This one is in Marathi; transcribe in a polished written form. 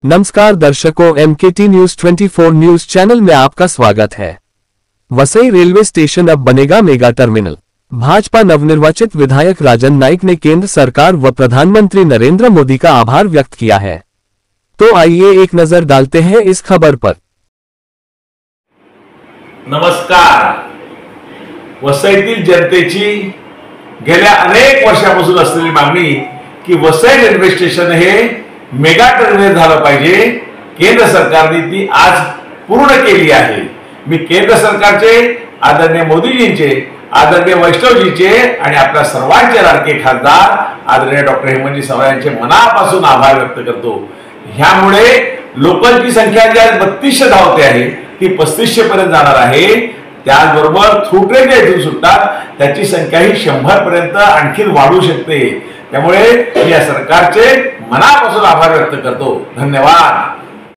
नमस्कार दर्शकों, MKT न्यूज 24 न्यूज चैनल में आपका स्वागत है। वसई रेलवे स्टेशन अब बनेगा मेगा टर्मिनल। भाजपा नवनिर्वाचित विधायक राजन नाइक ने केंद्र सरकार व प्रधानमंत्री नरेंद्र मोदी का आभार व्यक्त किया है। तो आइए एक नजर डालते हैं इस खबर पर। नमस्कार। वसईतील जनतेची गेल्या अनेक वर्षापासून असलेली मागणी की वसई रेल्वे स्टेशन हे मेगा टर्मिनल झालं पाहिजे, केंद्र सरकारने ती आज पूर्ण केली आहे। मी केंद्र सरकारचे, आदरणीय मोदीजींचे, आदरणीय वैष्णवजींचे आणि आपल्या सर्वांचे लाडके खासदार आदरणीय डॉक्टर हेमंतजी सवरा यांचे मनापासून आभार व्यक्त करतो। ह्यामुळे लोकलची संख्या जी आज 3200 धावते आहे ती 3500 पर्यंत जाणार आहे। त्याचबरोबर थ्रू ट्रेन इथून सुटतात त्याची संख्या ही 100 पर्यंत आणखी वाढू शकते। त्यामुळे मी या सरकारचे मनापासून आभार व्यक्त करतो। धन्यवाद।